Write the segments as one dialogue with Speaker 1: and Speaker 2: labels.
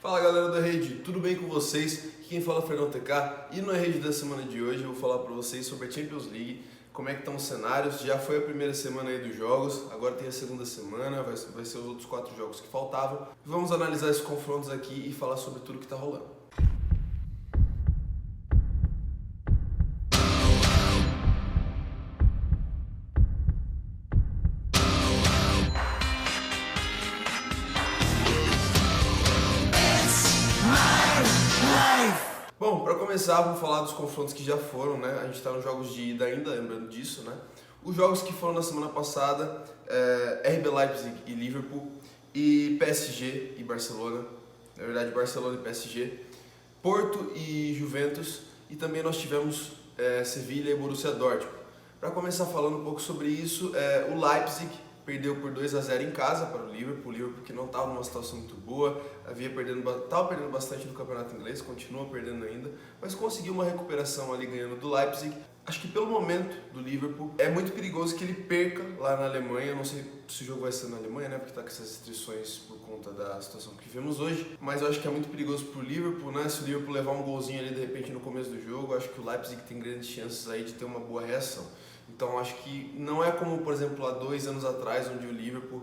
Speaker 1: Fala galera do Rede, tudo bem com vocês? Aqui quem fala é o Fernando TK e no Rede da semana de hoje eu vou falar para vocês sobre a Champions League, como é que estão os cenários. Já foi a primeira semana aí dos jogos, agora tem a segunda semana, vai ser os outros 4 jogos que faltavam. Vamos analisar esses confrontos aqui e falar sobre tudo que está rolando. Bom, para começar, vamos falar dos confrontos que já foram, né? A gente está nos jogos de ida ainda, lembrando disso, né? Os jogos que foram na semana passada, RB Leipzig e Liverpool, e PSG e Barcelona, na verdade Barcelona e PSG, Porto e Juventus, e também nós tivemos Sevilha e Borussia Dortmund. Para começar falando um pouco sobre isso, o Leipzig perdeu por 2-0 em casa para o Liverpool que não estava numa situação muito boa, estava perdendo bastante no campeonato inglês, continua perdendo ainda, mas conseguiu uma recuperação ali ganhando do Leipzig. Acho que pelo momento do Liverpool é muito perigoso que ele perca lá na Alemanha. Não sei se o jogo vai ser na Alemanha, né, porque está com essas restrições por conta da situação que vivemos hoje, mas eu acho que é muito perigoso para o Liverpool, né? Se o Liverpool levar um golzinho ali de repente no começo do jogo, acho que o Leipzig tem grandes chances aí de ter uma boa reação. Então acho que não é como, por exemplo, há 2 anos atrás, onde o Liverpool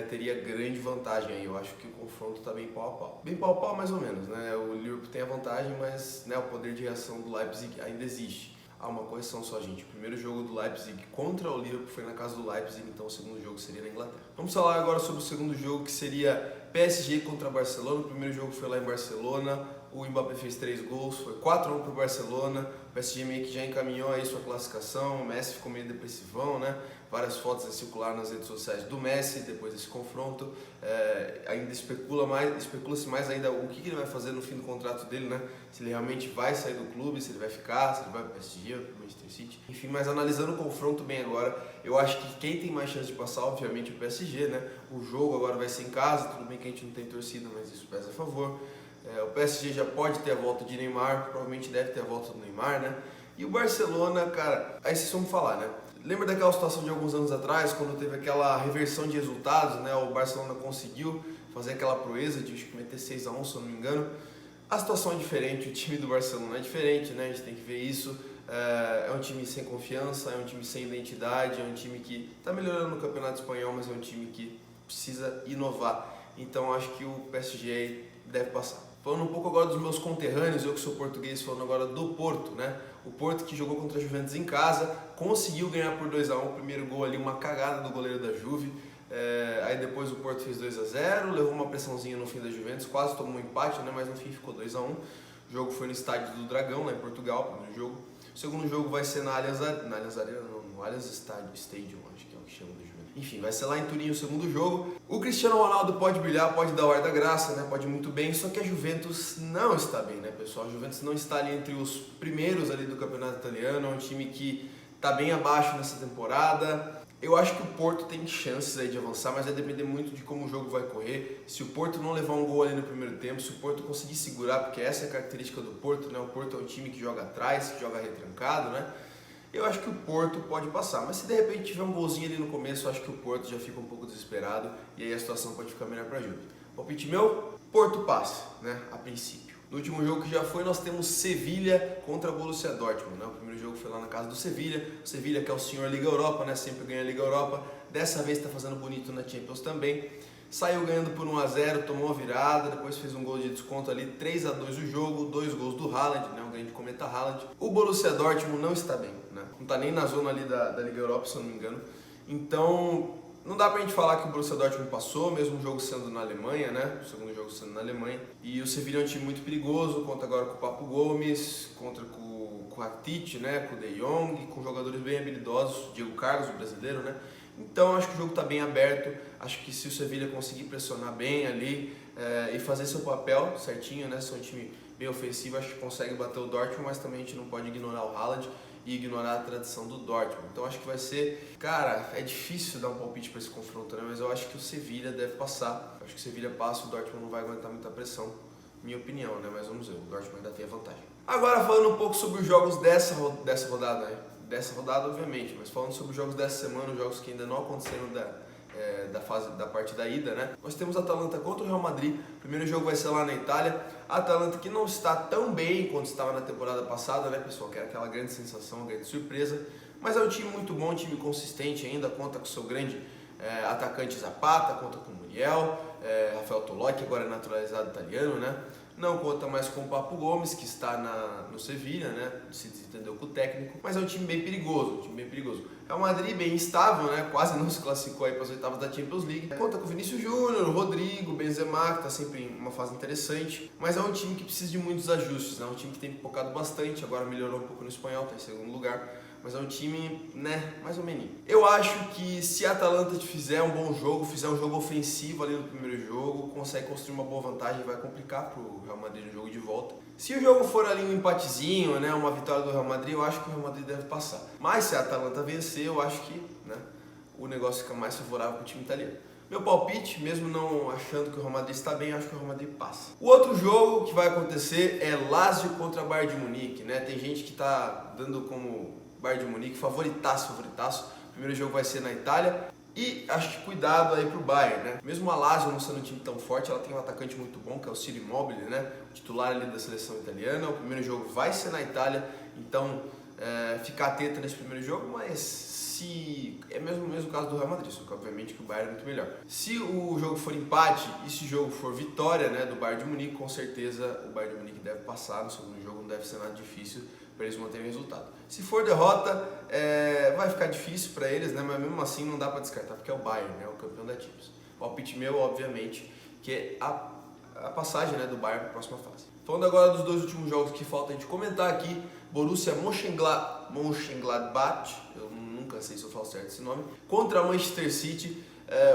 Speaker 1: teria grande vantagem aí. Eu acho que o confronto está bem pau a pau. Bem pau a pau mais ou menos, né? O Liverpool tem a vantagem, mas né, o poder de reação do Leipzig ainda existe. Há uma correção só, gente. O primeiro jogo do Leipzig contra o Liverpool foi na casa do Leipzig, então o segundo jogo seria na Inglaterra. Vamos falar agora sobre o segundo jogo, que seria PSG contra Barcelona. O primeiro jogo foi lá em Barcelona, o Mbappé fez 3 gols, foi 4-1 para o Barcelona. O PSG meio que já encaminhou aí sua classificação, o Messi ficou meio depressivão, né? Várias fotos a circular nas redes sociais do Messi depois desse confronto. Ainda especula-se mais ainda o que ele vai fazer no fim do contrato dele, né? Se ele realmente vai sair do clube, se ele vai ficar, se ele vai para o PSG, para o Manchester City. Enfim, mas analisando o confronto bem agora, eu acho que quem tem mais chance de passar, obviamente, é o PSG, né? O jogo agora vai ser em casa, tudo bem que a gente não tem torcida, mas isso pesa a favor. O PSG já pode ter a volta de Neymar, provavelmente deve ter a volta do Neymar, né? E o Barcelona, cara, aí vocês vão falar, né? Lembra daquela situação de alguns anos atrás, quando teve aquela reversão de resultados, né? O Barcelona conseguiu fazer aquela proeza de acho que meter 6-1, se eu não me engano. A situação é diferente, o time do Barcelona é diferente, né? A gente tem que ver isso. É um time sem confiança, é um time sem identidade, é um time que está melhorando no Campeonato Espanhol, mas é um time que precisa inovar. Então acho que o PSG deve passar. Falando um pouco agora dos meus conterrâneos, eu que sou português, falando agora do Porto, né? O Porto que jogou contra a Juventus em casa, conseguiu ganhar por 2-1, o primeiro gol ali, uma cagada do goleiro da Juve. Aí depois o Porto fez 2-0, levou uma pressãozinha no fim da Juventus, quase tomou um empate, né? Mas no fim ficou 2-1. O jogo foi no estádio do Dragão, lá em Portugal, o primeiro jogo. O segundo jogo vai ser no Allianz Stadium, acho que é o que chama da Juventus. Enfim, vai ser lá em Turim o segundo jogo. O Cristiano Ronaldo pode brilhar, pode dar o ar da graça, né? Pode ir muito bem, só que a Juventus não está bem, né, pessoal? A Juventus não está ali entre os primeiros ali do campeonato italiano, é um time que está bem abaixo nessa temporada. Eu acho que o Porto tem chances aí de avançar, mas vai depender muito de como o jogo vai correr. Se o Porto não levar um gol ali no primeiro tempo, se o Porto conseguir segurar, porque essa é a característica do Porto, né? O Porto é um time que joga atrás, que joga retrancado, né? Eu acho que o Porto pode passar, mas se de repente tiver um golzinho ali no começo, eu acho que o Porto já fica um pouco desesperado e aí a situação pode ficar melhor para a Juve. Palpite meu, Porto passa, né, a princípio. No último jogo que já foi, nós temos Sevilha contra Borussia Dortmund, né? O primeiro jogo foi lá na casa do Sevilha. O Sevilha, que é o senhor Liga Europa, né? Sempre ganha a Liga Europa. Dessa vez está fazendo bonito na Champions também. Saiu ganhando por 1-0, tomou uma virada, depois fez um gol de desconto ali, 3-2 o jogo, 2 gols do Haaland, né, o grande cometa Haaland. O Borussia Dortmund não está bem, né, não está nem na zona ali da Liga Europa, se eu não me engano. Então, não dá pra gente falar que o Borussia Dortmund passou, mesmo o jogo sendo na Alemanha, né, o segundo jogo sendo na Alemanha. E o Sevilla é um time muito perigoso, conta agora com o Papu Gomes, contra com o Rakitic, né, com o De Jong, com jogadores bem habilidosos, Diego Carlos, o brasileiro, né. Então acho que o jogo está bem aberto, acho que se o Sevilla conseguir pressionar bem ali e fazer seu papel certinho, né, ser um time bem ofensivo, acho que consegue bater o Dortmund, mas também a gente não pode ignorar o Haaland e ignorar a tradição do Dortmund. Então acho que vai ser, cara, é difícil dar um palpite para esse confronto, né, mas eu acho que o Sevilla deve passar, acho que o Sevilla passa, o Dortmund não vai aguentar muita pressão, minha opinião, né, mas vamos ver, o Dortmund ainda tem a vantagem. Agora falando um pouco sobre os jogos dessa rodada, né? Dessa rodada, obviamente, mas falando sobre os jogos dessa semana, os jogos que ainda não aconteceram da parte da ida, né? Nós temos a Atalanta contra o Real Madrid. O primeiro jogo vai ser lá na Itália. A Atalanta que não está tão bem quanto estava na temporada passada, né, pessoal? Que era aquela grande sensação, uma grande surpresa. Mas é um time muito bom, um time consistente ainda, conta com o seu grande atacante Zapata, conta com o Muriel, Rafael Toloi, que agora é naturalizado italiano, né? Não conta mais com o Papu Gomes, que está no Sevilla, né? Se desentendeu com o técnico, mas é um time bem perigoso, É o Madrid bem instável, né? Quase não se classificou aí para as oitavas da Champions League. Conta com o Vinícius Júnior, o Rodrigo, o Benzema, que está sempre em uma fase interessante, mas é um time que precisa de muitos ajustes, né? Um time que tem focado bastante, agora melhorou um pouco no espanhol, está em segundo lugar. Mas é um time, né, mais ou menos. Eu acho que se a Atalanta fizer um bom jogo, fizer um jogo ofensivo ali no primeiro jogo, consegue construir uma boa vantagem, vai complicar pro Real Madrid no jogo de volta. Se o jogo for ali um empatezinho, né, uma vitória do Real Madrid, eu acho que o Real Madrid deve passar. Mas se a Atalanta vencer, eu acho que, né, o negócio fica mais favorável pro time italiano. Meu palpite, mesmo não achando que o Real Madrid está bem, acho que o Real Madrid passa. O outro jogo que vai acontecer é Lazio contra Bayern de Munique, né? Tem gente que está dando como Bayern de Munique, favoritaço. O primeiro jogo vai ser na Itália e acho que cuidado aí pro Bayern, né? Mesmo a Lazio não sendo um time tão forte, ela tem um atacante muito bom, que é o Ciro Immobile, né? O titular ali da seleção italiana. O primeiro jogo vai ser na Itália, então ficar atento nesse primeiro jogo, mas se é mesmo caso do Real Madrid, só que obviamente que o Bayern é muito melhor. Se o jogo for empate e se o jogo for vitória, né, do Bayern de Munique, com certeza o Bayern de Munique deve passar. No segundo jogo não deve ser nada difícil para eles manterem o resultado. Se for derrota, vai ficar difícil para eles, né? Mas mesmo assim não dá para descartar, porque é o Bayern, né? O campeão da Champions. O palpite meu, obviamente, que é a passagem, né, do Bayern para a próxima fase. Falando agora dos dois últimos jogos que falta a gente comentar aqui, Borussia Mönchengladbach, eu nunca sei se eu falo certo esse nome, contra Manchester City.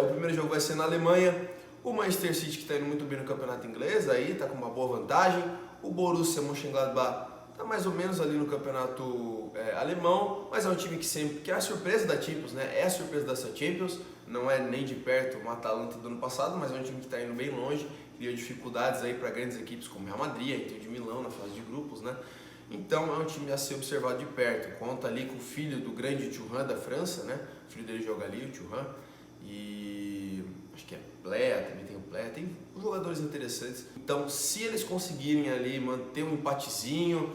Speaker 1: O primeiro jogo vai ser na Alemanha. O Manchester City que está indo muito bem no campeonato inglês, aí está com uma boa vantagem. O Borussia Mönchengladbach está mais ou menos ali no campeonato alemão, mas é um time que é a surpresa da Champions, né? É a surpresa dessa Champions, não é nem de perto uma Atalanta do ano passado, mas é um time que está indo bem longe, criou dificuldades aí para grandes equipes como Real Madrid, a Inter de Milão na fase de grupos, né? Então é um time a ser observado de perto. Conta ali com o filho do grande Thuram da França, né? O filho dele joga ali, o Thuram, e acho que é Plea, também tem o Plea, tem jogadores interessantes. Então, se eles conseguirem ali manter um empatezinho,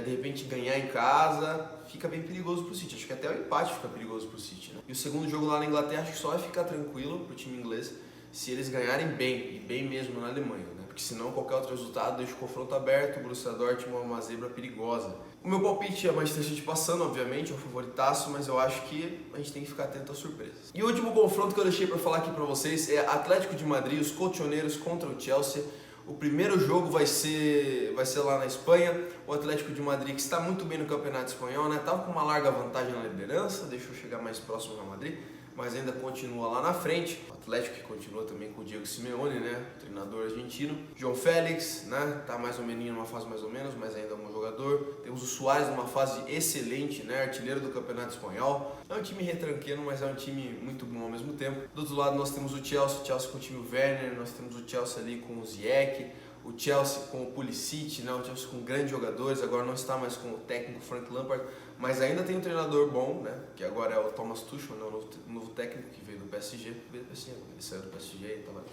Speaker 1: de repente ganhar em casa, fica bem perigoso pro City. Acho que até o empate fica perigoso pro City, né? E o segundo jogo lá na Inglaterra, acho que só vai ficar tranquilo pro time inglês se eles ganharem bem, e bem mesmo na Alemanha, né? Porque senão qualquer outro resultado deixa o confronto aberto, o Borussia Dortmund é uma zebra perigosa. O meu palpite é Manchester City passando, obviamente, é um favoritaço, mas eu acho que a gente tem que ficar atento às surpresas. E o último confronto que eu deixei para falar aqui para vocês é Atlético de Madrid, os colchoneiros contra o Chelsea. O primeiro jogo vai ser lá na Espanha. O Atlético de Madrid, que está muito bem no campeonato espanhol, né? Estava com uma larga vantagem na liderança, deixou chegar mais próximo do Real Madrid, mas ainda continua lá na frente. O Atlético que continua também com o Diego Simeone, né? O treinador argentino. João Félix, né? Tá mais ou menos numa fase mais ou menos, mas ainda é um bom jogador. Temos o Suárez numa fase excelente, né? Artilheiro do campeonato espanhol. É um time retranqueiro, mas é um time muito bom ao mesmo tempo. Do outro lado nós temos o Chelsea com o time Werner, nós temos o Chelsea ali com o Ziyech, o Chelsea com o Pulisic, né? O Chelsea com grandes jogadores, agora não está mais com o técnico Frank Lampard, mas ainda tem um treinador bom, né? Que agora é o Thomas Tuchel, né? O novo técnico que veio do PSG, ele saiu do PSG e tava...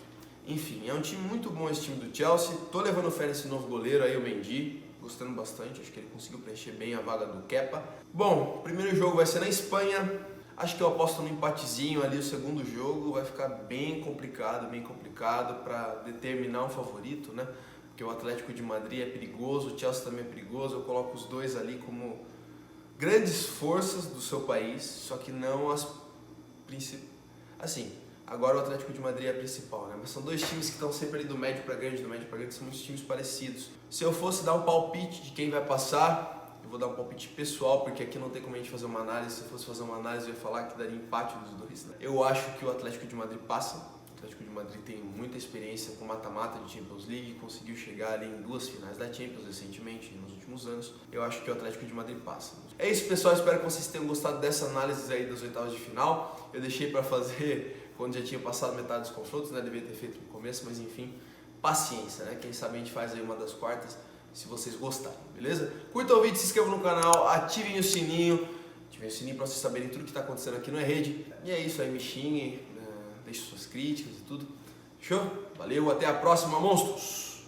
Speaker 1: Enfim, é um time muito bom esse time do Chelsea. Tô levando fé nesse novo goleiro aí, o Mendy, gostando bastante, acho que ele conseguiu preencher bem a vaga do Kepa. Bom, o primeiro jogo vai ser na Espanha. Acho que eu aposto no empatezinho ali, o segundo jogo vai ficar bem complicado para determinar um favorito, né? Porque o Atlético de Madrid é perigoso, o Chelsea também é perigoso, eu coloco os dois ali como grandes forças do seu país, só que não as principais. Assim, agora o Atlético de Madrid é a principal, né? Mas são dois times que estão sempre ali do médio para grande, são muitos times parecidos. Se eu fosse dar um palpite de quem vai passar, eu vou dar um palpite pessoal, porque aqui não tem como a gente fazer uma análise. Se eu fosse fazer uma análise, eu ia falar que daria empate dos dois, né? Eu acho que o Atlético de Madrid passa. O Atlético de Madrid tem muita experiência com mata-mata de Champions League, conseguiu chegar ali em 2 finais da Champions recentemente, nos últimos anos. Eu acho que o Atlético de Madrid passa. É isso, pessoal. Espero que vocês tenham gostado dessa análise aí das oitavas de final. Eu deixei para fazer quando já tinha passado metade dos confrontos, né? Devia ter feito no começo, mas enfim, paciência, né? Quem sabe a gente faz aí uma das quartas, se vocês gostarem, beleza? Curtam o vídeo, se inscrevam no canal, ativem o sininho para vocês saberem tudo que está acontecendo aqui na rede. E é isso aí, me xinguem, deixe suas críticas e tudo. Show? Valeu, até a próxima, monstros!